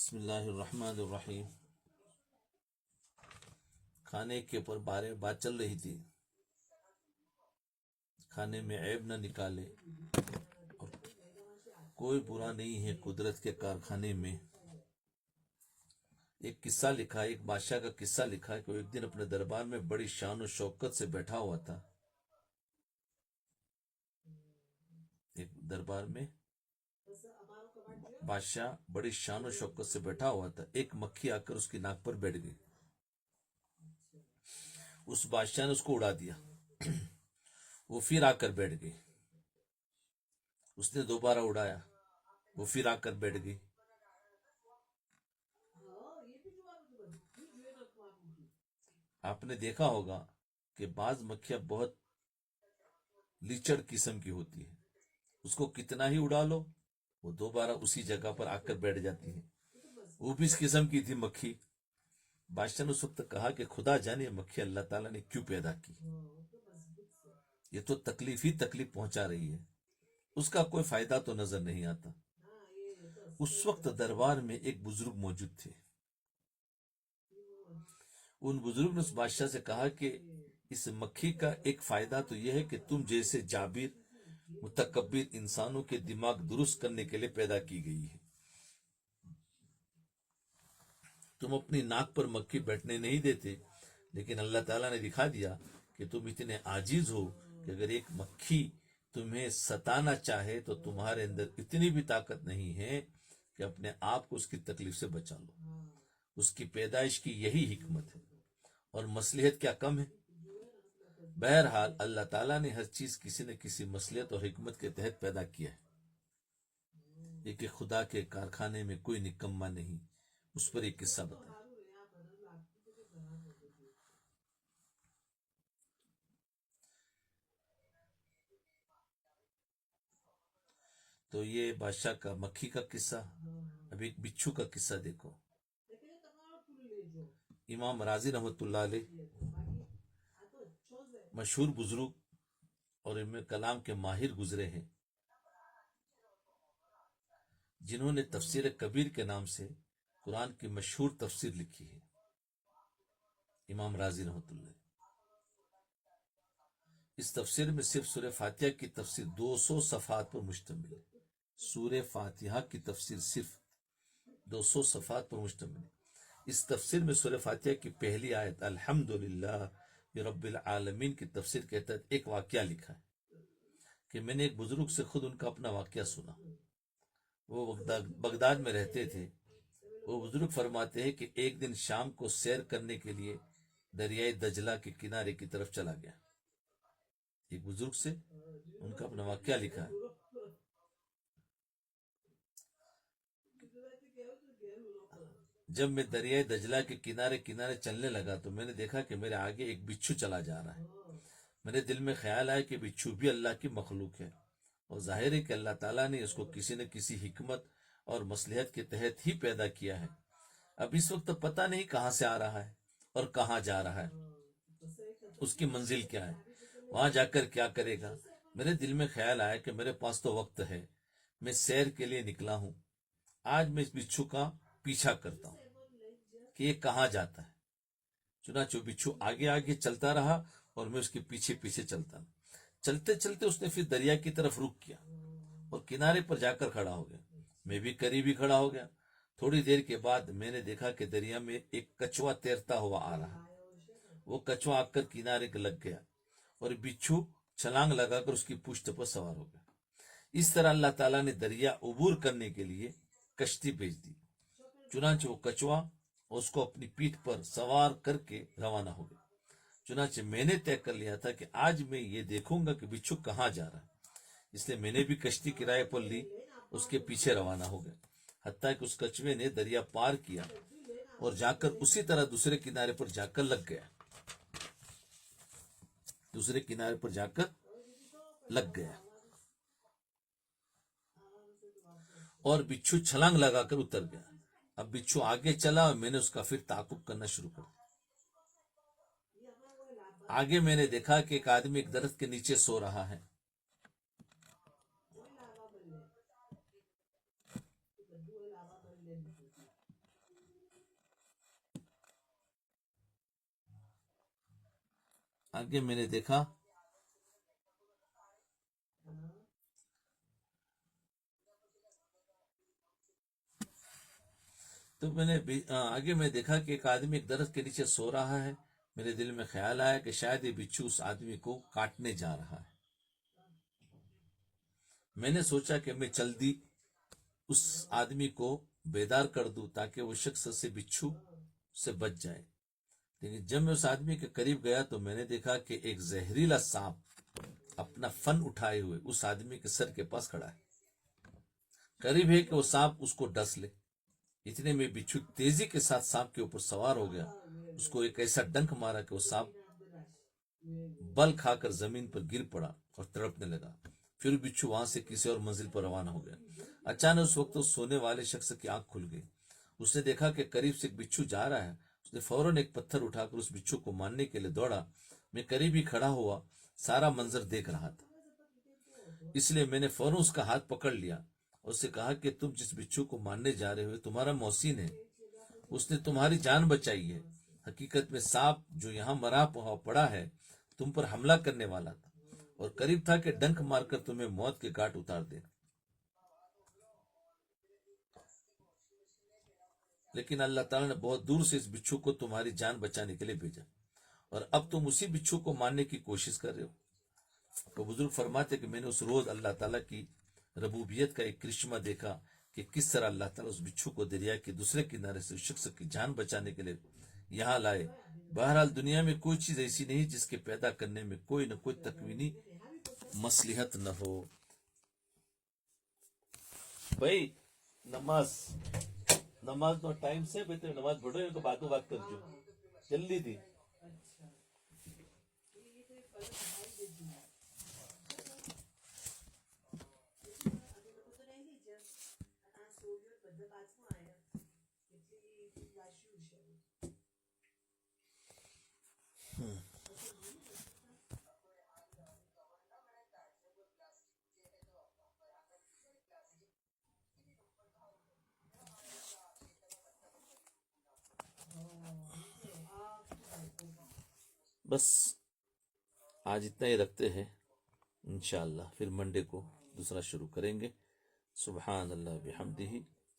بسم اللہ الرحمن الرحیم۔ کھانے کے اوپر بات چل رہی تھی، کھانے میں عیب نہ نکالے اور کوئی برا نہیں ہے قدرت کے کارخانے میں۔ ایک قصہ لکھا، ایک بادشاہ کا قصہ لکھا کہ وہ ایک دن اپنے دربار میں بڑی شان و شوکت سے بیٹھا ہوا تھا۔ ایک دربار میں بادشاہ بڑی شان و شوکت سے بیٹھا ہوا تھا، ایک مکھی آ کر اس کی ناک پر بیٹھ گئی۔ اس بادشاہ نے اس کو اڑا دیا، وہ پھر آ کر بیٹھ گئی۔ اس نے دوبارہ اڑایا، وہ پھر آ کر بیٹھ گئی۔ آپ نے دیکھا ہوگا کہ بعض مکھیاں بہت لیچڑ قسم کی ہوتی ہے، اس کو کتنا ہی اڑا لو وہ دوبارہ اسی جگہ پر آ کر بیٹھ جاتی ہے۔ وہ بھی اس قسم کی تھی مکھی۔ بادشاہ نے اس وقت کہا کہ خدا جانے مکھی اللہ تعالیٰ نے کیوں پیدا کی، یہ تو تکلیف ہی تکلیف پہنچا رہی ہے، اس کا کوئی فائدہ تو نظر نہیں آتا۔ اس وقت دربار میں ایک بزرگ موجود تھے۔ ان بزرگ نے اس بادشاہ سے کہا کہ اس مکھی کا ایک فائدہ تو یہ ہے کہ تم جیسے جابر متکبر انسانوں کے دماغ درست کرنے کے لیے پیدا کی گئی ہے۔ تم اپنی ناک پر مکھی بیٹھنے نہیں دیتے، لیکن اللہ تعالیٰ نے دکھا دیا کہ تم اتنے عاجز ہو کہ اگر ایک مکھی تمہیں ستانا چاہے تو تمہارے اندر اتنی بھی طاقت نہیں ہے کہ اپنے آپ کو اس کی تکلیف سے بچا لو۔ اس کی پیدائش کی یہی حکمت ہے، اور مصلحت کیا کم ہے۔ بہرحال اللہ تعالیٰ نے ہر چیز کسی نہ کسی مصلحت اور حکمت کے تحت پیدا کیا ہے، یہ کہ خدا کے کارخانے میں کوئی نکما نہیں۔ اس پر ایک قصہ بتایا۔ تو یہ بادشاہ کا مکھی کا قصہ۔ اب ایک بچھو کا قصہ دیکھو۔ امام راضی رحمۃ اللہ علیہ مشہور بزرگ اور علم کلام کے ماہر گزرے ہیں، جنہوں نے تفسیر کبیر کے نام سے قرآن کی مشہور تفسیر لکھی ہے۔ امام راضی رحمۃ اللہ اس تفسیر میں صرف سورہ فاتحہ کی تفسیر 200 صفحات پر مشتمل ہے۔ سورہ فاتحہ کی تفسیر صرف 200 صفحات پر مشتمل ہے۔ اس تفسیر میں سورہ فاتحہ کی پہلی آیت الحمدللہ رب العالمین کی تفسیر کے تحت ایک واقعہ لکھا ہے کہ میں نے ایک بزرگ سے خود ان کا اپنا واقعہ سنا۔ وہ بغداد میں رہتے تھے۔ وہ بزرگ فرماتے ہیں کہ ایک دن شام کو سیر کرنے کے لیے دریائے دجلہ کے کنارے کی طرف چلا گیا۔ ایک بزرگ سے ان کا اپنا واقعہ لکھا ہے۔ جب میں دریائے دجلہ کے کنارے چلنے لگا تو میں نے دیکھا کہ میرے آگے ایک بچھو چلا جا رہا ہے۔ میرے دل میں خیال آیا کہ بچھو بھی اللہ کی مخلوق ہے، اور ظاہر ہے کہ اللہ تعالیٰ نے اس کو کسی نہ کسی حکمت اور مصلحت کے تحت ہی پیدا کیا ہے۔ اب اس وقت پتہ نہیں کہاں سے آ رہا ہے اور کہاں جا رہا ہے، اس کی منزل کیا ہے، وہاں جا کر کیا کرے گا۔ میرے دل میں خیال آیا کہ میرے پاس تو وقت ہے، میں سیر کے لیے نکلا ہوں، آج میں اس بچھو کا پیچھا کرتا ہوں کہ یہ کہاں جاتا ہے۔ چنانچہ بچھو آگے آگے چلتا رہا اور میں اس کے پیچھے پیچھے چلتا رہا۔ چلتے چلتے اس نے پھر دریا کی طرف رخ کیا اور کنارے پر جا کر کھڑا ہو گیا۔ میں بھی قریب ہی کھڑا ہو گیا۔ تھوڑی دیر کے بعد میں نے دیکھا کہ دریا میں ایک کچھوا تیرتا ہوا آ رہا۔ وہ کچھوا آ کر کنارے لگ گیا اور بچھو چھلانگ لگا کر اس کی پشت پر سوار ہو گیا۔ اس طرح اللہ تعالیٰ نے دریا عبور کرنے کے لیے کشتی بھیج دی۔ چنانچہ وہ کچھوا اس کو اپنی پیٹھ پر سوار کر کے روانہ ہو گیا۔ چنانچہ میں نے طے کر لیا تھا کہ آج میں یہ دیکھوں گا کہ بچھو کہاں جا رہا ہے، اس لیے میں نے بھی کشتی کرائے پر لی، اس کے پیچھے روانہ ہو گیا، حتیٰ کہ اس کچھوے نے دریا پار کیا اور جا کر اسی طرح دوسرے کنارے پر جا کر لگ گیا۔ دوسرے کنارے پر جا کر لگ گیا اور بچھو چھلانگ لگا کر اتر گیا۔ اب بچھو آگے چلا اور میں نے اس کا پھر تعاقب کرنا شروع کر دیا۔ آگے میں نے دیکھا کہ ایک آدمی ایک درخت کے نیچے سو رہا ہے۔ آگے میں نے دیکھا تو میں نے آگے میں دیکھا کہ ایک آدمی ایک درخت کے نیچے سو رہا ہے. میرے دل میں خیال آیا کہ شاید یہ بچھو اس آدمی کو کاٹنے جا رہا ہے. میں نے سوچا کہ میں جلدی اس آدمی کو بیدار کر دوں تاکہ وہ شخص سے بچھو سے بچ جائے. لیکن جب میں اس آدمی کے قریب گیا تو میں نے دیکھا کہ ایک زہریلا سانپ اپنا فن اٹھائے ہوئے اس آدمی کے سر کے پاس کھڑا ہے. قریب ہے کہ وہ سانپ اس کو ڈس لے. اتنے میں بچھو تیزی کے ساتھ سانپ کے اوپر سوار ہو گیا. اس کو ایک ایسا ڈنک مارا کہ وہ سانپ بل کھا کر زمین پر گر پڑا اور تڑپنے لگا. پھر بچھو وہاں سے کسی اور منزل پر روانہ ہو گیا. اچانک اس وقت اس سونے والے شخص کی آنکھ کھل گئی. اس نے دیکھا کہ قریب سے ایک بچھو جا رہا ہے. اس نے فوراً ایک پتھر اٹھا کر اس بچھو کو مارنے کے لیے دوڑا. میں قریب ہی کھڑا ہوا سارا منظر دیکھ رہا تھا، اس لیے میں نے فوراً اس کا ہاتھ پکڑ لیا اور اس سے کہا کہ تم جس بچھو کو مارنے جا رہے ہو تمہارا محسن ہے، اس نے تمہاری جان بچائی ہے. حقیقت میں سانپ جو یہاں مرا پڑا ہے تم پر حملہ کرنے والا تھا اور قریب تھا کہ ڈنک مار کر تمہیں موت کے گھاٹ اتار دے. لیکن اللہ تعالیٰ نے بہت دور سے اس بچھو کو تمہاری جان بچانے کے لیے بھیجا اور اب تم اسی بچھو کو مارنے کی کوشش کر رہے ہو. تو بزرگ فرماتے کہ میں نے اس روز اللہ تعالیٰ کی ربوبیت کا ایک کرشمہ دیکھا کہ کس طرح اللہ تعالیٰ اس بچھو کو دریا کے دوسرے کنارے سے اس شخص کی جان بچانے کے لیے یہاں لائے. بہرحال دنیا میں کوئی چیز ایسی نہیں جس کے پیدا کرنے میں کوئی نہ کوئی تکوینی مصلحت نہ ہو. بھائی نماز نماز نو ٹائم سے بہتر نماز پڑھو تو باتوں بات کر جو جلدی تھی. بس آج اتنا ہی رکھتے ہیں، انشاءاللہ پھر منڈے کو دوسرا شروع کریں گے. سبحان اللہ بحمدہ